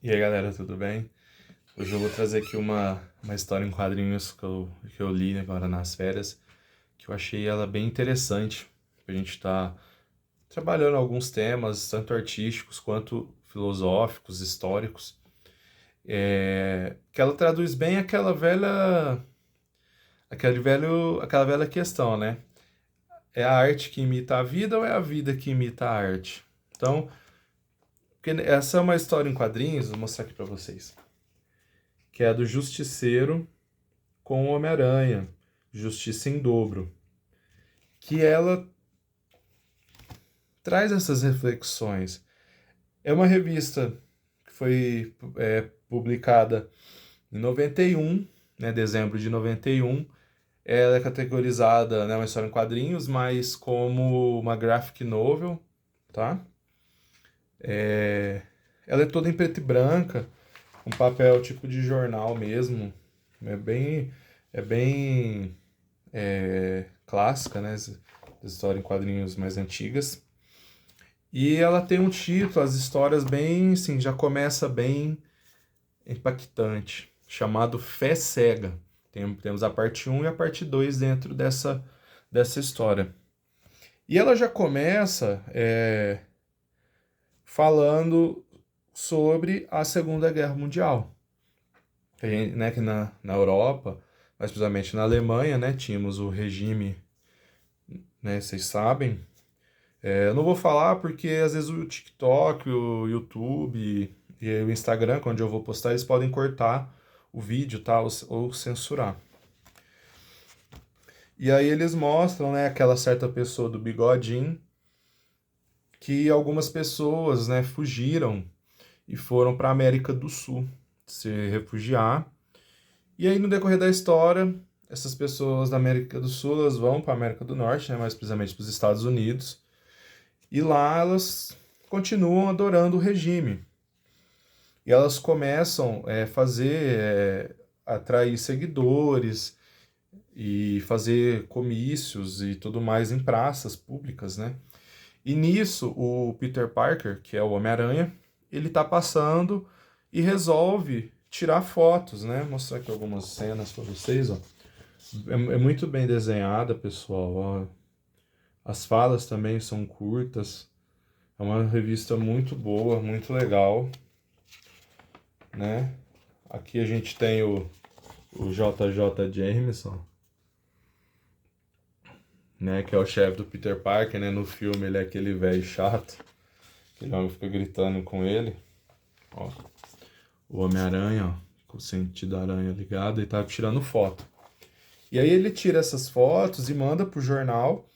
E aí galera, tudo bem? Hoje eu vou trazer aqui uma história em quadrinhos que eu li agora nas férias, que eu achei ela bem interessante, pra gente estar trabalhando alguns temas, tanto artísticos quanto filosóficos, históricos, que ela traduz bem aquela velha questão, né? É a arte que imita a vida ou é a vida que imita a arte? Então, essa é uma história em quadrinhos, vou mostrar aqui pra vocês, que é a do Justiceiro com o Homem-Aranha, Justiça em Dobro, que ela traz essas reflexões. É uma revista que foi publicada em 91, né, dezembro de 91. Ela é categorizada, né, uma história em quadrinhos, mas como uma graphic novel, tá? Ela é toda em preto e branca, um papel tipo de jornal mesmo. É bem clássica, né? Essa história em quadrinhos mais antigas. E ela tem um título, as histórias bem, assim, já começa bem impactante, chamado Fé Cega. Temos a parte um e a parte 2 dentro dessa história. E ela já começa falando sobre a Segunda Guerra Mundial. Né, que na Europa, mais precisamente na Alemanha, né, tínhamos o regime, né, vocês sabem. Eu não vou falar porque às vezes o TikTok, o YouTube e o Instagram, onde eu vou postar, eles podem cortar o vídeo, tá? Ou censurar. E aí eles mostram, né, aquela certa pessoa do bigodinho, que algumas pessoas, né, fugiram e foram para a América do Sul se refugiar. E aí no decorrer da história, essas pessoas da América do Sul, elas vão para a América do Norte, né, mais precisamente para os Estados Unidos. E lá elas continuam adorando o regime. E elas começam a atrair seguidores e fazer comícios e tudo mais em praças públicas, né? E nisso, o Peter Parker, que é o Homem-Aranha, ele tá passando e resolve tirar fotos, né? Vou mostrar aqui algumas cenas para vocês, ó. É muito bem desenhada, pessoal, ó. As falas também são curtas. É uma revista muito boa, muito legal, né? Aqui a gente tem o JJ Jameson, né? Que é o chefe do Peter Parker, né? No filme ele é aquele velho chato. Aquele homem fica gritando com ele. Ó, o Homem-Aranha, ó, com o sentido da aranha ligado, e tá tirando foto. E aí ele tira essas fotos e manda pro jornal.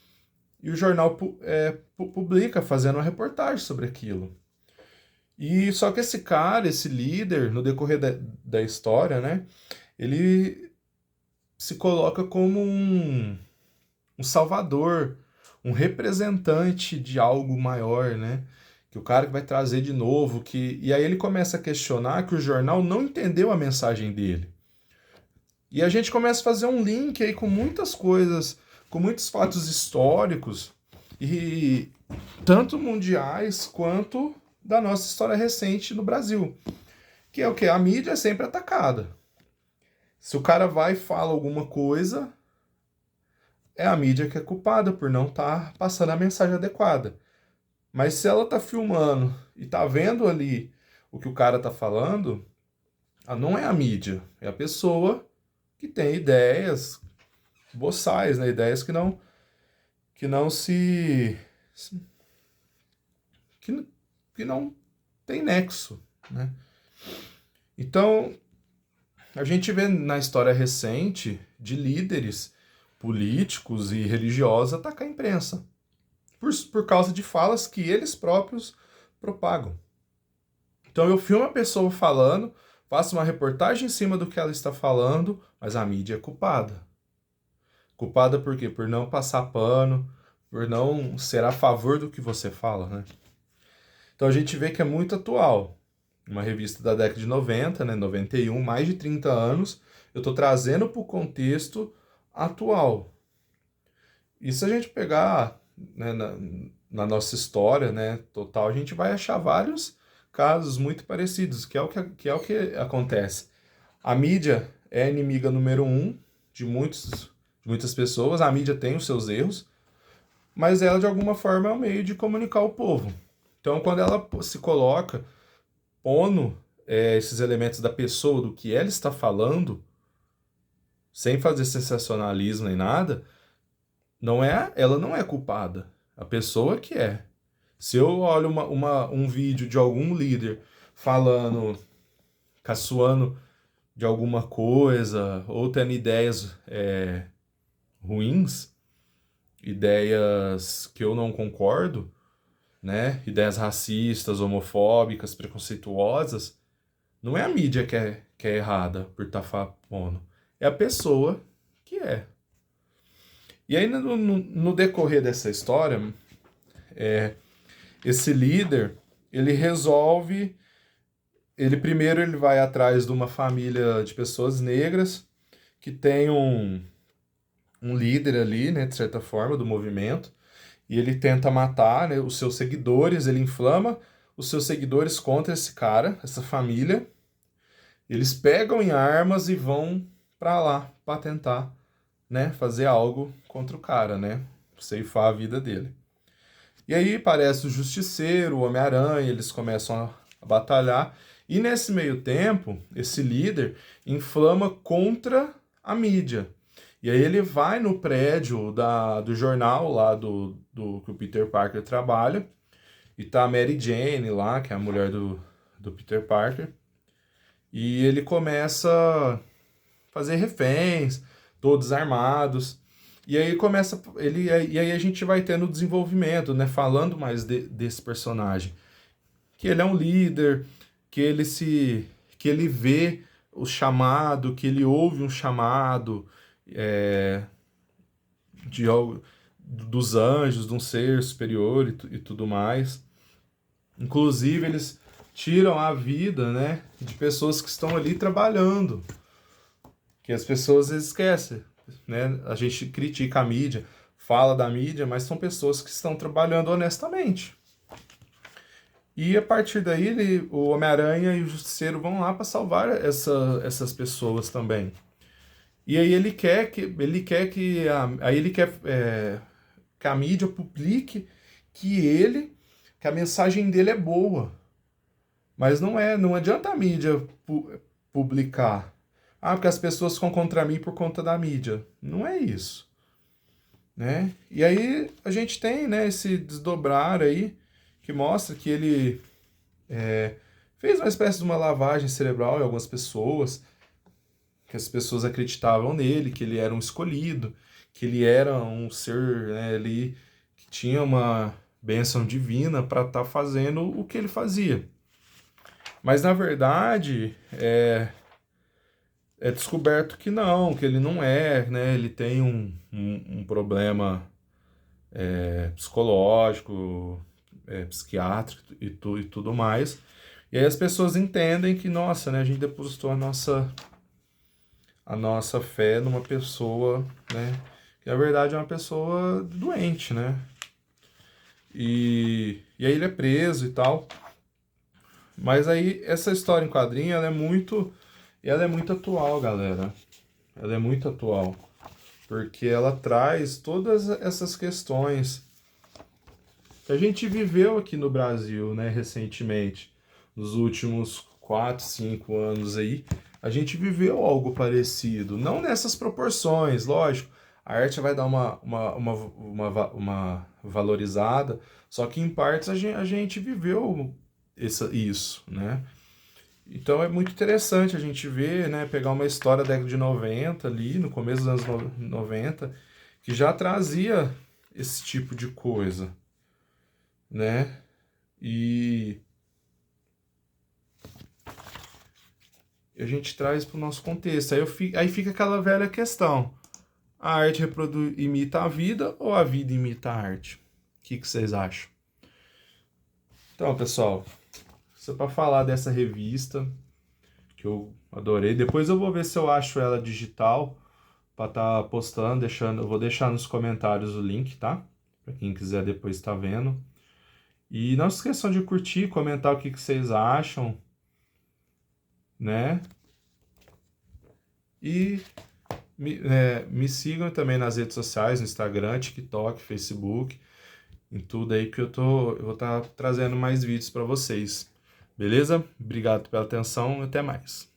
E o jornal publica, fazendo uma reportagem sobre aquilo. E só que esse cara, esse líder, no decorrer da história, né? Ele se coloca como um salvador, um representante de algo maior, né? Que o cara que vai trazer de novo, e aí ele começa a questionar que o jornal não entendeu a mensagem dele. E a gente começa a fazer um link aí com muitas coisas, com muitos fatos históricos, e tanto mundiais quanto da nossa história recente no Brasil. Que é o que? A mídia é sempre atacada. Se o cara vai e fala alguma coisa, é a mídia que é culpada por não estar passando a mensagem adequada. Mas se ela tá filmando e tá vendo ali o que o cara tá falando, não é a mídia, é a pessoa que tem ideias boçais, né? Ideias que não que, que não tem nexo, né? Então, a gente vê na história recente de líderes políticos e religiosos atacar a imprensa por causa de falas que eles próprios propagam. Então eu filmo a pessoa falando, faço uma reportagem em cima do que ela está falando, mas a mídia é culpada. Culpada por quê? Por não passar pano, por não ser a favor do que você fala, né? Então a gente vê que é muito atual. Uma revista da década de 90, né, 91, mais de 30 anos, eu estou trazendo para o contexto atual. E se a gente pegar, né, na nossa história, né, total, a gente vai achar vários casos muito parecidos, que é o que acontece. A mídia é a inimiga número um de muitas pessoas, a mídia tem os seus erros, mas ela de alguma forma é um meio de comunicar o povo. Então, quando ela se coloca pondo esses elementos da pessoa, do que ela está falando, sem fazer sensacionalismo nem nada, ela não é culpada. A pessoa que é. Se eu olho um vídeo de algum líder falando, caçoando de alguma coisa, ou tendo ideias ruins, ideias que eu não concordo, né? Ideias racistas, homofóbicas, preconceituosas, não é a mídia que é errada por estar falando, é a pessoa que é. E aí, no decorrer dessa história, esse líder, ele resolve, primeiro ele vai atrás de uma família de pessoas negras que tem um líder ali, né, de certa forma, do movimento, e ele tenta matar, né, os seus seguidores, ele inflama os seus seguidores contra esse cara, essa família. Eles pegam em armas e vão para lá para tentar, né, fazer algo contra o cara, né, ceifar a vida dele. E aí aparece o Justiceiro, o Homem-Aranha, eles começam a batalhar. E nesse meio tempo, esse líder inflama contra a mídia. E aí ele vai no prédio do jornal lá do que o Peter Parker trabalha. E tá a Mary Jane lá, que é a mulher do Peter Parker. E ele começa a fazer reféns, todos armados. E aí e aí a gente vai tendo o desenvolvimento, né? Falando mais desse personagem. Que ele é um líder, que ele vê o chamado, que ele ouve um chamado de dos anjos, de um ser superior e tudo mais. Inclusive, eles tiram a vida, né, de pessoas que estão ali trabalhando. Que as pessoas esquecem, né? A gente critica a mídia, fala da mídia, mas são pessoas que estão trabalhando honestamente. E a partir daí, o Homem-Aranha e o Justiceiro vão lá para salvar essas pessoas também. E aí ele quer que a mídia publique que a mensagem dele é boa. Mas não adianta a mídia publicar. Ah, porque as pessoas ficam contra mim por conta da mídia. Não é isso, né? E aí a gente tem, né, esse desdobrar aí que mostra que ele fez uma espécie de uma lavagem cerebral em algumas pessoas, que as pessoas acreditavam nele, que ele era um escolhido, que ele era um ser, né, ali, que tinha uma bênção divina para estar fazendo o que ele fazia. Mas na verdade é descoberto que não, que ele não é, né? Ele tem um problema psicológico, psiquiátrico e tudo mais. E aí as pessoas entendem que, nossa, né, a gente depositou a nossa fé numa pessoa, né, que na verdade é uma pessoa doente, né? E aí ele é preso e tal. Mas aí essa história em quadrinho, ela é muito atual, galera. Ela é muito atual. Porque ela traz todas essas questões que a gente viveu aqui no Brasil, né, recentemente. Nos últimos 4, 5 anos aí, a gente viveu algo parecido. Não nessas proporções, lógico. A arte vai dar uma valorizada, só que em partes a gente viveu isso, né? Então é muito interessante a gente ver, né, pegar uma história da década de 90 ali, no começo dos anos 90, que já trazia esse tipo de coisa, né? E a gente traz para o nosso contexto. Aí fica aquela velha questão. A arte imita a vida ou a vida imita a arte? O que vocês acham? Então, pessoal, isso é para falar dessa revista que eu adorei. Depois eu vou ver se eu acho ela digital para estar postando, eu vou deixar nos comentários o link, tá? Para quem quiser depois estar vendo. E não se esqueçam de curtir, comentar o que vocês acham, né? E me sigam também nas redes sociais, no Instagram, TikTok, Facebook, em tudo aí que eu vou estar trazendo mais vídeos para vocês. Beleza? Obrigado pela atenção e até mais.